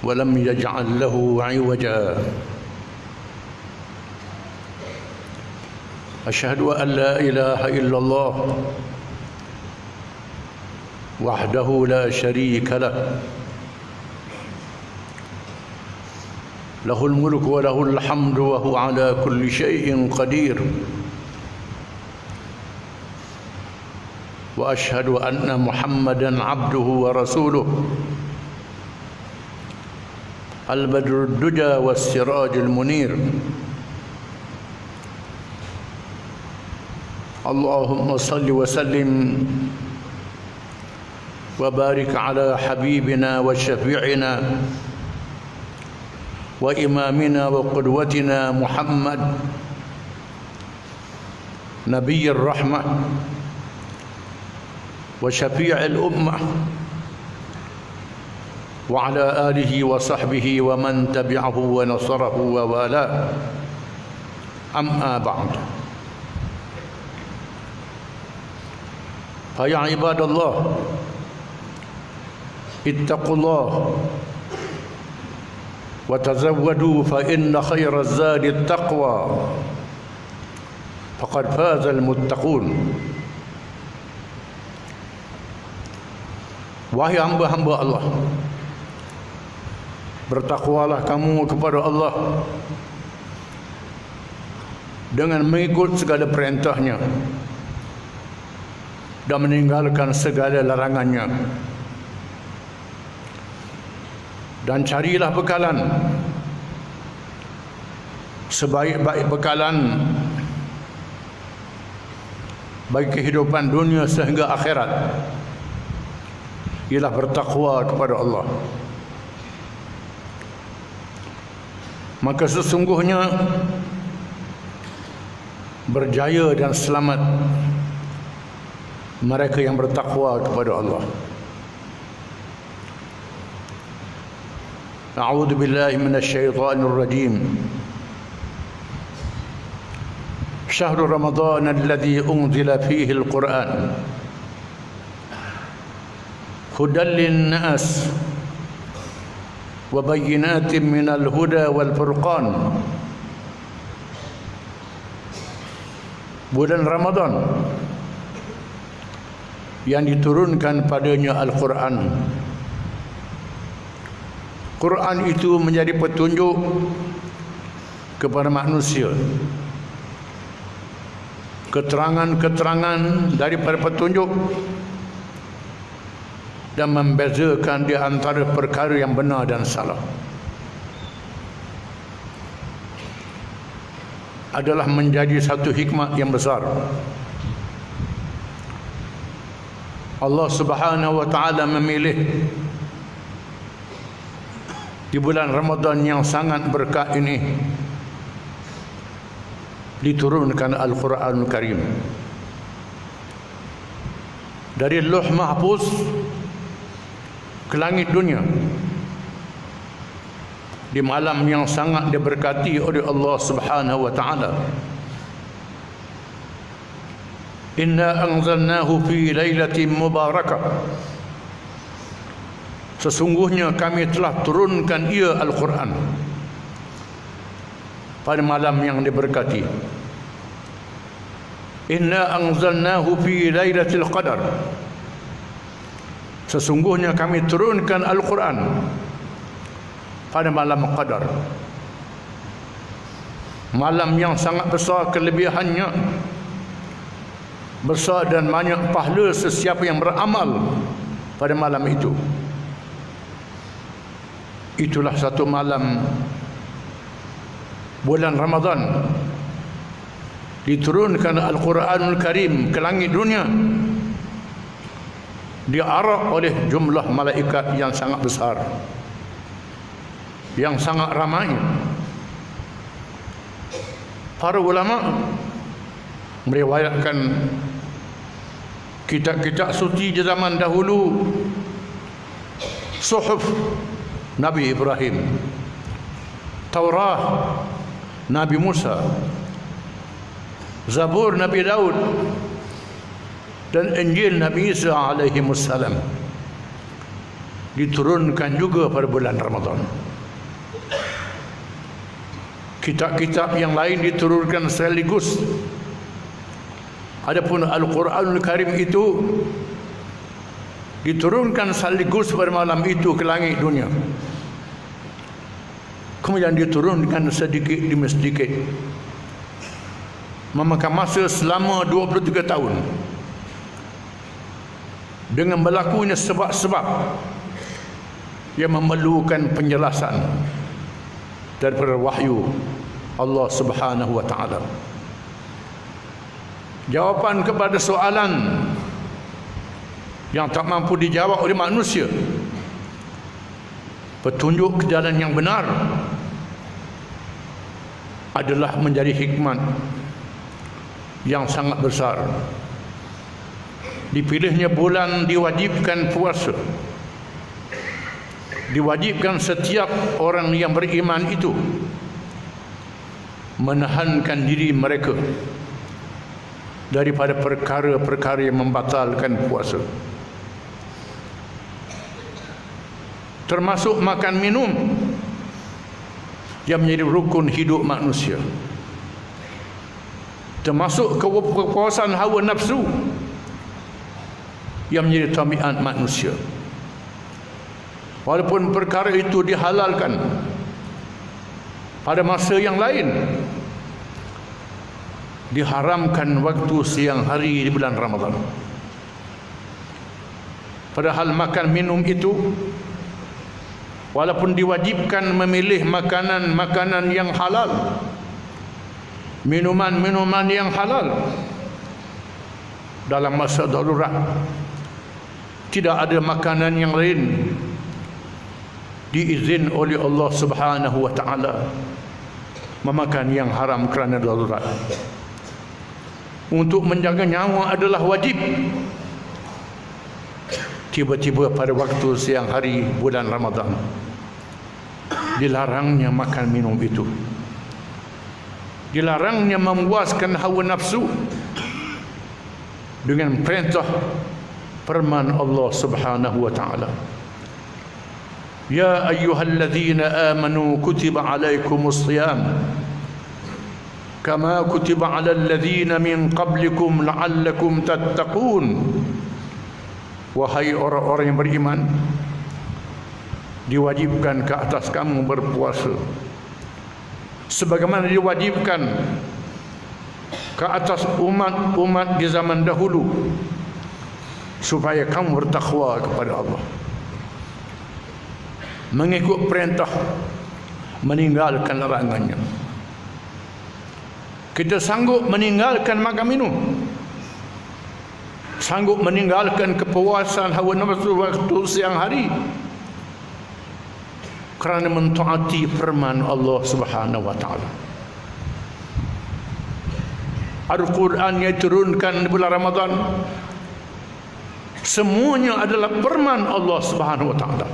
ولم يجعل له عوجا. أشهد أن لا إله إلا الله وحده لا شريك له له الملك وله الحمد وهو على كل شيء قدير. وأشهد أن محمدا عبده ورسوله البدر الدجى والسراج المنير. اللهم صل وسلم وبارك على حبيبنا وشفيعنا وإمامنا وقدوتنا محمد نبي الرحمة وشفيع الأمة وعلى آله وصحبه ومن تبعه ونصره ووالاه. أما بعد، فيا عباد الله اتقوا الله وتزودوا فإن خير الزاد التقوى فقد فاز المتقون. Wahai hamba-hamba Allah, bertakwalah kamu kepada Allah dengan mengikut segala perintahnya dan meninggalkan segala larangannya, dan carilah bekalan sebaik-baik bekalan bagi kehidupan dunia sehingga akhirat, ialah bertakwa kepada Allah. Maka sesungguhnya berjaya dan selamat mereka yang bertakwa kepada Allah. A'udzu billahi minasy syaithanir rajim. Syahrul Ramadan alladzi unzila fihi al-Qur'an hudan lin-nas wa bayyinatin minal huda wal furqan. Bulan Ramadan yang diturunkan padanya Al-Quran. Quran itu menjadi petunjuk kepada manusia, keterangan-keterangan daripada petunjuk, dan membezakan di antara perkara yang benar dan salah. Adalah menjadi satu hikmah yang besar. Allah Subhanahu wa taala memilih di bulan Ramadan yang sangat berkah ini diturunkan Al-Quranul Karim dari Lauh Mahfuz ke langit dunia di malam yang sangat diberkati oleh Allah Subhanahu wa taala. Inna anzalnahu fi lailatin mubarakah. Sesungguhnya kami telah turunkan ia Al-Quran pada malam yang diberkati. Inna anzalnahu fi lailatul qadar. Sesungguhnya kami turunkan Al-Quran pada malam Qadar, malam yang sangat besar kelebihannya, besar dan banyak pahala sesiapa yang beramal pada malam itu. Itulah satu malam bulan Ramadan diturunkan Al-Quranul Karim ke langit dunia, diarak oleh jumlah malaikat yang sangat besar, yang sangat ramai. Para ulama meriwayatkan kitab-kitab suci di zaman dahulu, Suhuf Nabi Ibrahim, Taurah Nabi Musa, Zabur Nabi Daud, dan Injil Nabi Isa alaihi wassalam diturunkan juga pada bulan Ramadan. Kitab-kitab yang lain diturunkan sekaligus. Adapun Al-Quranul Karim itu diturunkan sekaligus pada malam itu ke langit dunia. Kemudian diturunkan sedikit demi sedikit, memakan masa selama 23 tahun dengan berlakunya sebab-sebab yang memerlukan penjelasan daripada wahyu Allah Subhanahu wa taala. Jawapan kepada soalan yang tak mampu dijawab oleh manusia, petunjuk ke jalan yang benar, adalah menjadi hikmat yang sangat besar. Dipilihnya bulan diwajibkan puasa, diwajibkan setiap orang yang beriman itu menahankan diri mereka daripada perkara-perkara yang membatalkan puasa, termasuk makan minum yang menjadi rukun hidup manusia, termasuk kepuasan hawa nafsu yang menjadi tabiat manusia. Walaupun perkara itu dihalalkan pada masa yang lain, diharamkan waktu siang hari di bulan Ramadan. Padahal makan minum itu, walaupun diwajibkan memilih makanan-makanan yang halal, minuman-minuman yang halal, dalam masa darurat tidak ada makanan yang lain diizin oleh Allah Subhanahu wa taala memakan yang haram kerana darurat. Untuk menjaga nyawa adalah wajib. Tiba-tiba pada waktu siang hari bulan Ramadan dilarangnya makan minum itu, dilarangnya memuaskan hawa nafsu dengan perintah firman Allah Subhanahu wa taala, ya ayyuhalladzina amanu kutiba alaikumus shiyam kama kutiba alal ladzina min qablikum la'allakum tattaqun. Wahai orang-orang yang beriman, diwajibkan ke atas kamu berpuasa sebagaimana diwajibkan ke atas umat-umat di zaman dahulu, supaya kamu bertakwa kepada Allah, mengikut perintah, meninggalkan larangannya. Kita sanggup meninggalkan makan minum, sanggup meninggalkan kepuasan hawa nafsu waktu siang hari kerana mentaati firman Allah Subhanahu wa taala. Al-Quran yang diturunkan di bulan Ramadan semuanya adalah firman Allah Subhanahu wa taala.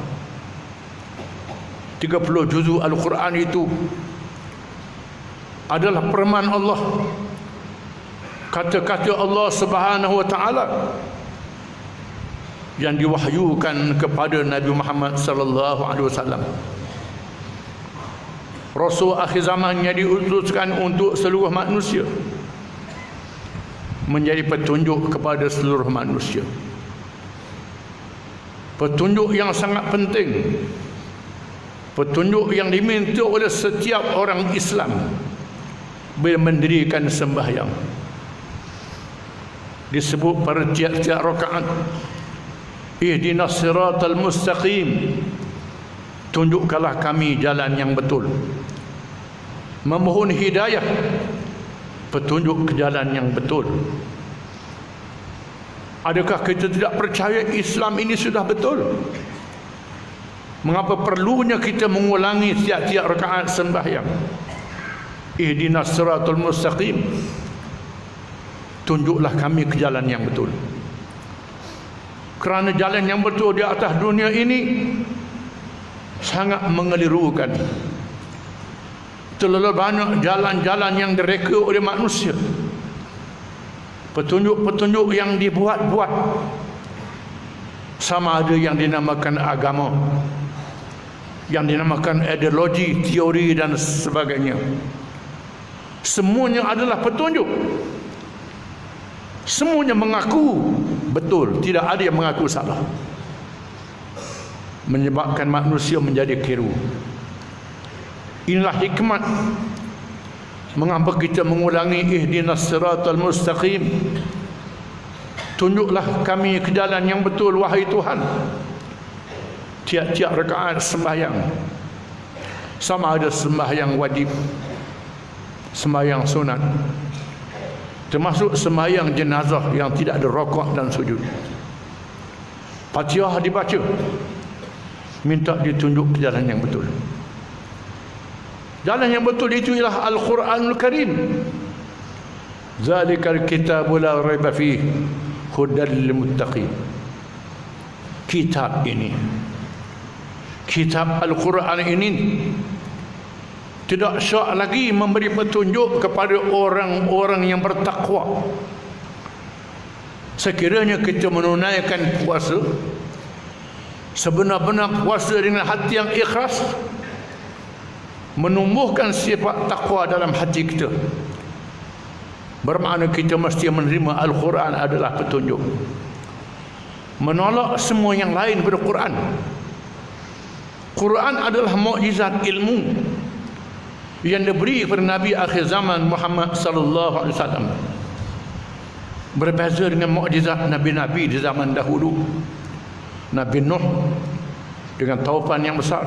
30 juzuk Al-Quran itu adalah firman Allah, kata-kata Allah Subhanahu wa taala yang diwahyukan kepada Nabi Muhammad sallallahu alaihi wasallam, Rasul akhir zaman yang diutuskan untuk seluruh manusia, menjadi petunjuk kepada seluruh manusia. Petunjuk yang sangat penting, petunjuk yang diminta oleh setiap orang Islam bila mendirikan sembahyang. Disebut pada tiap-tiap rakaat, ihdinas siratal mustaqim, tunjukkanlah kami jalan yang betul. Memohon hidayah, petunjuk ke jalan yang betul. Adakah kita tidak percaya Islam ini sudah betul? Mengapa perlunya kita mengulangi tiap-tiap rakaat sembahyang? Ihdinas siratal mustaqim, tunjuklah kami ke jalan yang betul. Kerana jalan yang betul di atas dunia ini sangat mengelirukan. Terlalu banyak jalan-jalan yang direka oleh manusia, petunjuk-petunjuk yang dibuat-buat sama ada yang dinamakan agama, yang dinamakan ideologi, teori dan sebagainya. Semuanya adalah petunjuk. Semuanya mengaku betul, tidak ada yang mengaku salah, menyebabkan manusia menjadi keliru. Inilah hikmat mengapa kita mengulangi ihdinas siratal mustaqim. Tunjuklah kami ke jalan yang betul, wahai Tuhan. Tiap-tiap rakaat sembahyang, sama ada sembahyang wajib, sembahyang sunat, termasuk sembahyang jenazah yang tidak ada rakaat dan sujud. Fatihah dibaca, minta ditunjuk ke jalan yang betul. Jalan yang betul itu ialah Al-Quranul Karim. Zalikal kitabu la raiba fihi hudal lil muttaqin. Kitab ini, kitab Al-Quran ini tidak syak lagi memberi petunjuk kepada orang-orang yang bertakwa. Sekiranya kita menunaikan puasa, sebenar-benar puasa dengan hati yang ikhlas, menumbuhkan sifat takwa dalam hati kita, bermakna kita mesti menerima Al-Quran adalah petunjuk, menolak semua yang lain pada Quran. Quran adalah mukjizat ilmu yang diberi kepada Nabi akhir zaman Muhammad sallallahu alaihi wasallam. Berbeza dengan mukjizat nabi-nabi di zaman dahulu. Nabi Nuh dengan taufan yang besar,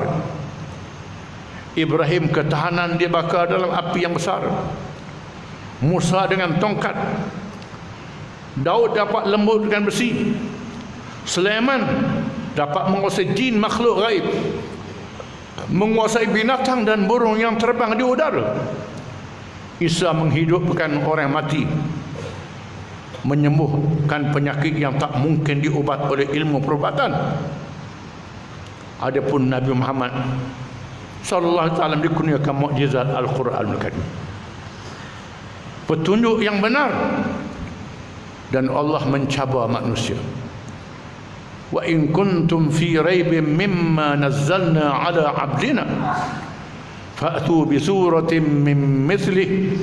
Ibrahim ketahanan dia bakar dalam api yang besar, Musa dengan tongkat, Daud dapat lembut dengan besi, Sulaiman dapat menguasai jin makhluk gaib, menguasai binatang dan burung yang terbang di udara. Isa menghidupkan orang mati, menyembuhkan penyakit yang tak mungkin diubat oleh ilmu perubatan. Adapun Nabi Muhammad sallallahu alaihi wasallam dikurniakan mukjizat Al-Quranul Karim, petunjuk yang benar, dan Allah mencabar manusia. Wa in kuntum fi raibin mimma nazzalna ala 'abdina fa'tu bi suratin min mithlihi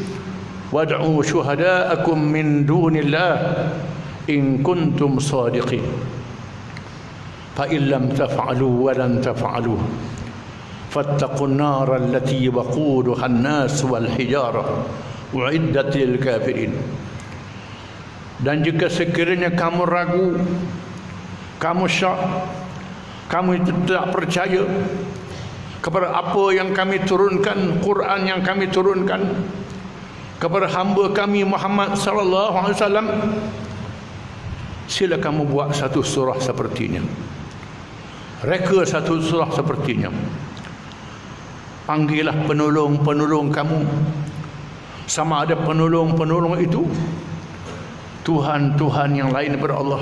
wad'u syuhada'akum min dunillah in kuntum sadiqin fa in lam taf'alu wa lan taf'alu fattaqun nar allati waquduha an-nas wal hijarah uiddat lil kafirin. Dan jika sekiranya kamu ragu, kamu syak, kamu tidak percaya kepada apa yang kami turunkan, Quran yang kami turunkan kepada hamba kami Muhammad sallallahu alaihi wasallam, sila kamu buat satu surah sepertinya, reka satu surah sepertinya. Panggillah penolong-penolong kamu, sama ada penolong-penolong itu Tuhan-Tuhan yang lain daripada Allah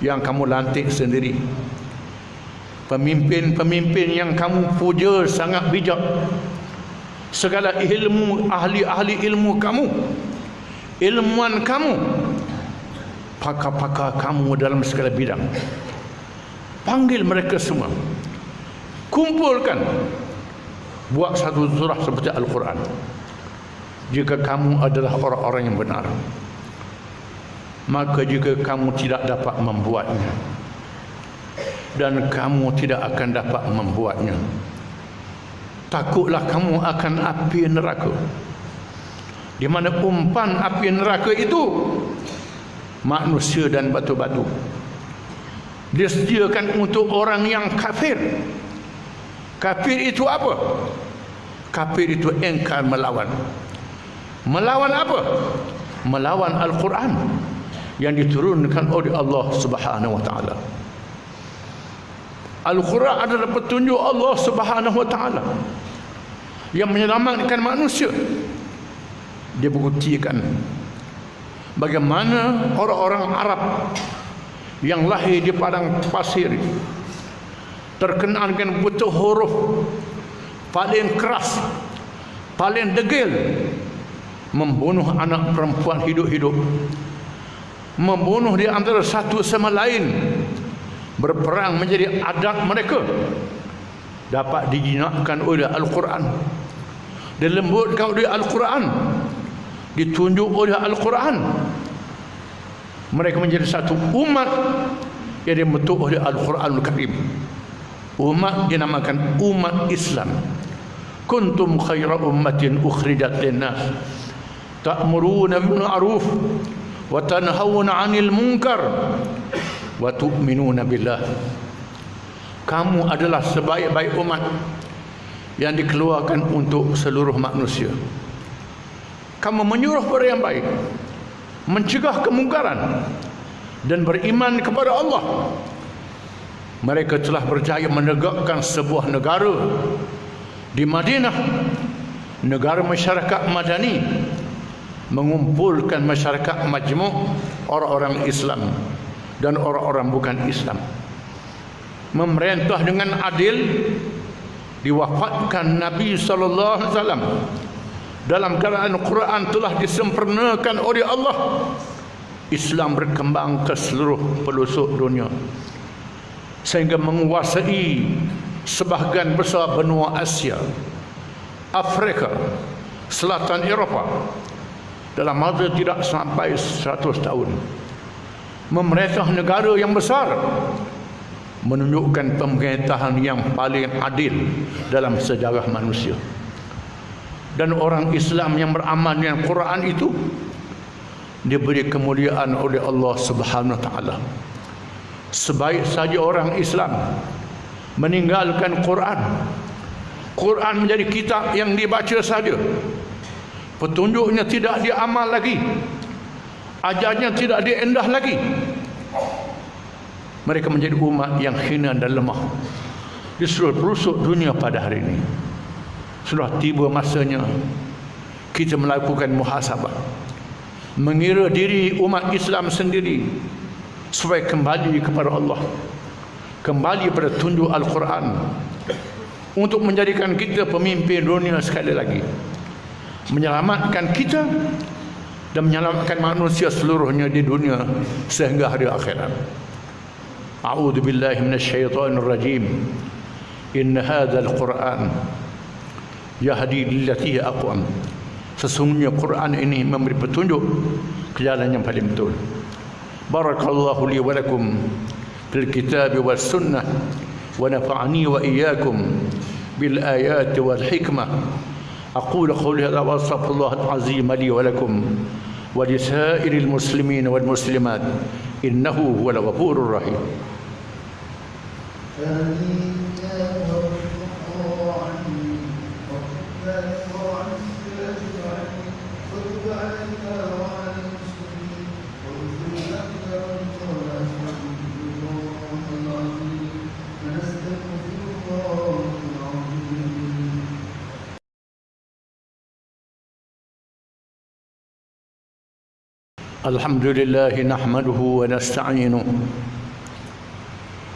yang kamu lantik sendiri, pemimpin-pemimpin yang kamu puja sangat bijak, segala ilmu, ahli-ahli ilmu kamu, ilmuwan kamu, pakar-pakar kamu dalam segala bidang. Panggil mereka semua, kumpulkan, buat satu surah seperti Al-Quran. Jika kamu adalah orang-orang yang benar, maka jika kamu tidak dapat membuatnya, dan kamu tidak akan dapat membuatnya, takutlah kamu akan api neraka, di mana umpan api neraka itu manusia dan batu-batu. Disediakan untuk orang yang kafir. Kafir itu apa? Kafir itu engkar melawan. Melawan apa? Melawan Al-Quran yang diturunkan oleh Allah Subhanahu wa taala. Al-Quran adalah petunjuk Allah Subhanahu wa taala yang menyelamatkan manusia. Dia buktikan bagaimana orang-orang Arab yang lahir di padang pasir, terkenal dengan buta huruf, paling keras, paling degil, membunuh anak perempuan hidup-hidup, membunuh di antara satu sama lain, berperang menjadi adat mereka, dapat dijinakkan oleh Al-Quran, dilembutkan oleh Al-Quran, ditunjuk oleh Al-Quran. Mereka menjadi satu umat yang dibentuk oleh Al-Quranul Karim. Umat dinamakan umat Islam. Kuntum khaira ummatin ukhrijat linnas ta'muruna bil ma'ruf wa tanhauna 'anil munkar wa tu'minuna billah. Kamu adalah sebaik-baik umat yang dikeluarkan untuk seluruh manusia. Kamu menyuruh pada yang baik, mencegah kemungkaran, dan beriman kepada Allah. Mereka telah berjaya menegakkan sebuah negara di Madinah, negara masyarakat madani, mengumpulkan masyarakat majmuk, orang-orang Islam dan orang-orang bukan Islam, memerintah dengan adil. Diwafatkan Nabi sallallahu alaihi wasallam dalam keadaan Quran telah disempurnakan oleh Allah. Islam berkembang ke seluruh pelosok dunia sehingga menguasai sebahagian besar benua Asia, Afrika, selatan Eropah dalam masa tidak sampai 100 tahun. Memerintah negara yang besar, menunjukkan pemerintahan yang paling adil dalam sejarah manusia. Dan orang Islam yang beramal dengan Quran itu diberi kemuliaan oleh Allah Subhanahu wa taala. Sebaik saja orang Islam meninggalkan Quran, Quran menjadi kitab yang dibaca saja, petunjuknya tidak diamal lagi, ajarnya tidak diendah lagi, mereka menjadi umat yang hina dan lemah di seluruh pelosok dunia pada hari ini. Sudah tiba masanya kita melakukan muhasabah, mengira diri umat Islam sendiri supaya kembali kepada Allah, kembali pada tunjuk Al-Quran, untuk menjadikan kita pemimpin dunia sekali lagi, menyelamatkan kita dan menyelamatkan manusia seluruhnya di dunia sehingga hari akhirat. A'udzu billahi minasyaitonir rajim. Inna hadzal Qur'an yahdi lillati hiya aqwam. Sesungguhnya Quran ini memberi petunjuk ke jalan yang paling betul. Barakallahu li wa lakum fil kitab was sunnah wa nafa'ani wa iyyakum bil ayati wal hikmah. Aqulu qawli hadha wa astaghfirullahal azim li wa lakum wa li sa'iril muslimin wal muslimat innahu huwal ghafurur rahim. Alhamdulillah nahmaduhu wa nasta'inuh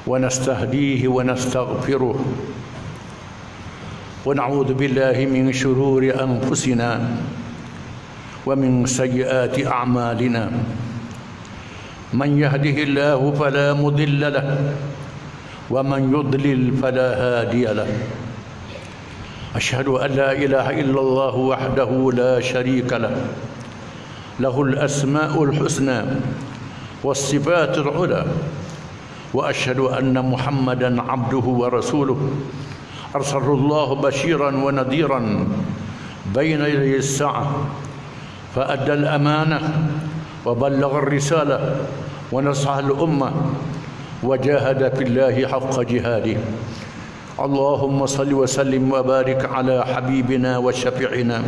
wa nastahdihi wa nastaghfiruh wa na'udzu billahi min shururi anfusina wa min sayyiati a'malina. Man yahdihillahu fala mudilla lahu wa man yudlil fala hadiya lahu. Asyhadu an la ilaha illallah wahdahu la syarika lahu له الأسماء الحسنى والصفات العلى وأشهد أن محمدا عبده ورسوله أرسله الله بشيرا ونذيرا بين يدي الساعة فأدى الأمانة وبلغ الرسالة ونصح الأمة وجاهد في الله حق جهاده. اللهم صل وسلم وبارك على حبيبنا وشفيعنا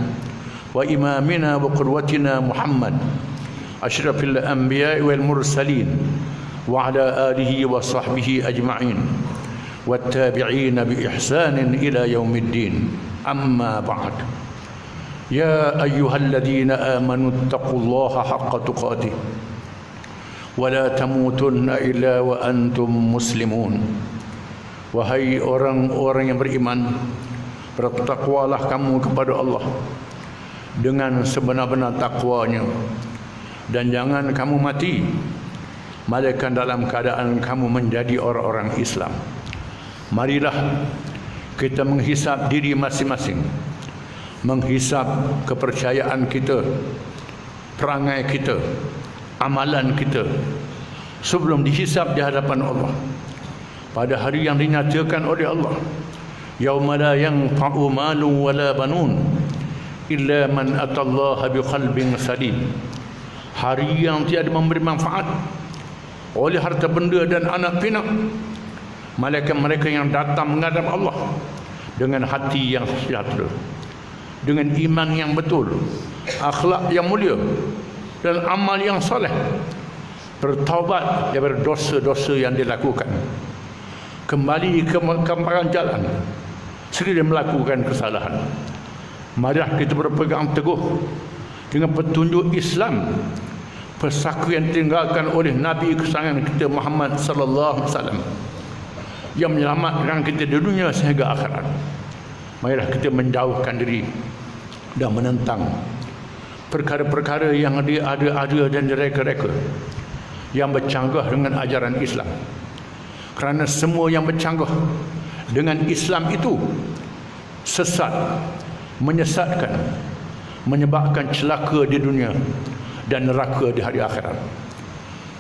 وإمامنا وقدوتنا محمد أشرف الأنبياء والمرسلين وعلى آله وصحبه أجمعين والتابعين بإحسان إلى يوم الدين. أما بعد، يا أيها الذين آمنوا اتقوا الله حق تقاته ولا تموتن إلا وأنتم مسلمون. Wahai orang-orang yang beriman, bertakwalah kamu kepada Allah dengan sebenar-benar takwanya, dan jangan kamu mati melainkan dalam keadaan kamu menjadi orang-orang Islam. Marilah kita menghisap diri masing-masing, menghisap kepercayaan kita, perangai kita, amalan kita, sebelum dihisap di hadapan Allah pada hari yang dinyatakan oleh Allah, yauma la yanfa'u malun wala banun illa man atallaha biqalbin salim. Hari yang tiada memberi manfaat oleh harta benda dan anak pinak malaikat mereka yang datang menghadap Allah dengan hati yang sejahtera, dengan iman yang betul, akhlak yang mulia dan amal yang soleh, bertaubat daripada dosa-dosa yang dilakukan, kembali ke kebenaran jalan sekiranya melakukan kesalahan. Marilah kita berpegang teguh dengan petunjuk Islam, pesaka yang ditinggalkan oleh Nabi kesayangan kita Muhammad sallallahu alaihi wasallam, yang menyelamatkan kita di dunia sehingga akhirat. Marilah kita menjauhkan diri dan menentang perkara-perkara yang ada dan direka-reka yang bercanggah dengan ajaran Islam. Kerana semua yang bercanggah dengan Islam itu sesat, menyesatkan, menyebabkan celaka di dunia dan neraka di hari akhirat.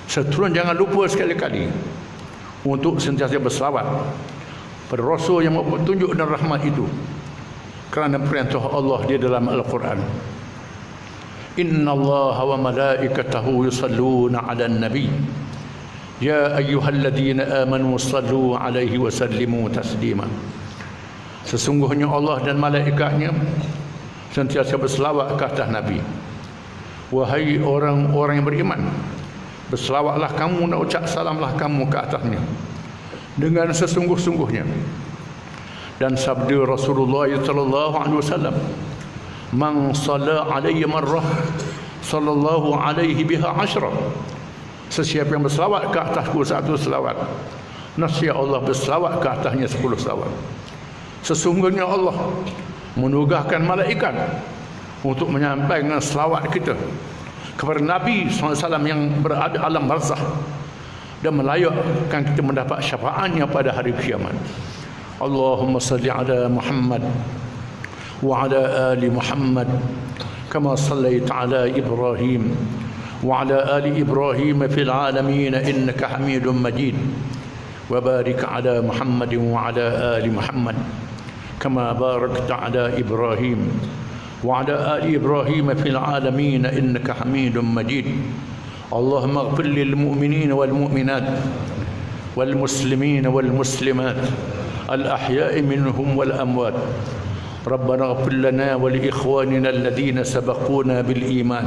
Seterusnya jangan lupa sekali-kali untuk sentiasa berselawat pada Rasul yang mempetunjuk dan rahmat itu, kerana perintah Allah di dalam Al-Quran, Inna Allah wa malaikatahu yusalluna ala nabi ya ayyuhalladzina amanu sallu alaihi wa sallimu taslima. Sesungguhnya Allah dan malaikatnya sentiasa berselawat ke atas Nabi. Wahai orang-orang yang beriman, berselawatlah kamu dan ucap salamlah kamu ke atasnya dengan sesungguh-sungguhnya. Dan sabda Rasulullah sallallahu alaihi wasallam, man shalla alayya marrah sallallahu alaihi biha ashra. Sesiapa yang berselawat ke atasku satu selawat, nasya Allah berselawat ke atasnya 10 selawat. Sesungguhnya Allah menugaskan malaikat untuk menyampaikan selawat kita kepada Nabi SAW yang berada alam barzakh dan melayakkan kita mendapat syafaatnya pada hari kiamat. Allahumma salli ala Muhammad wa ala ali Muhammad kama sallaita ala Ibrahim wa ala ali Ibrahim fil alamin innaka Hamidum Majid. Wa barik ala Muhammad wa ala ali Muhammad kama barakta ala Ibrahim وعلى آل إبراهيم في العالمين إنك حميد مجيد. اللهم اغفر للمؤمنين والمؤمنات والمسلمين والمسلمات الأحياء منهم والأموات. ربنا اغفر لنا ولإخواننا الذين سبقونا بالإيمان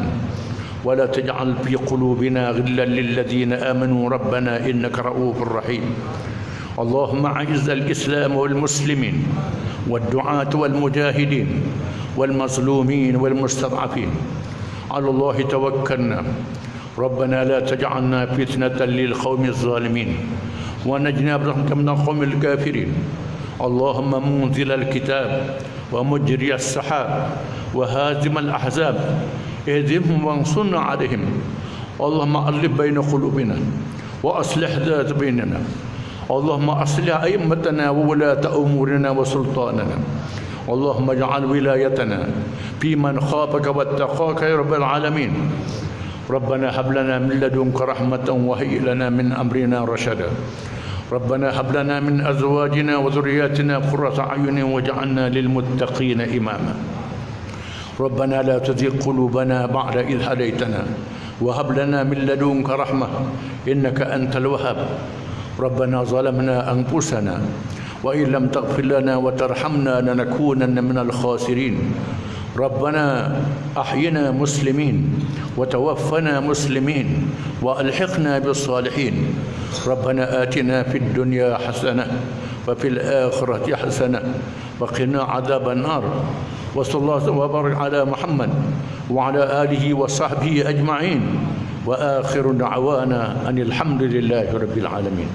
ولا تجعل في قلوبنا غلا للذين آمنوا ربنا إنك رؤوف رحيم. اللهم أعز الإسلام والمسلمين والدعاة والمجاهدين والمظلومين والمستضعفين. على الله توكلنا ربنا لا تجعلنا فتنة للقوم الظالمين ونجنا برحمتك من القوم الكافرين. اللهم منزل الكتاب ومجري السحاب وهازم الأحزاب اهزمهم وانصرنا عليهم. اللهم ألف بين قلوبنا وأصلح ذات بيننا. اللهم أصلح أئمتنا وولاة أمورنا وسلطاننا. اللهم اجعل ولايتنا في من خافك واتقاك يا رب العالمين. ربنا هب لنا من لدنك رحمة وهيئ لنا من أمرنا رشدا. ربنا هب لنا من أزواجنا وذرياتنا قرة أعين واجعلنا للمتقين إماما. ربنا لا تزغ قلوبنا بعد إذ هديتنا وهب لنا من لدنك رحمة إنك أنت الوهاب. ربنا ظلمنا أنفسنا وإن لم تغفر لنا وترحمنا لنكونن من الخاسرين. ربنا أحينا مسلمين وتوفنا مسلمين وألحقنا بالصالحين. ربنا آتنا في الدنيا حسنة وفي الآخرة حسنة وقنا عذاب النار. وصلى الله وبارك على محمد وعلى آله وصحبه أجمعين. وآخر دعوانا أن الحمد لله رب العالمين.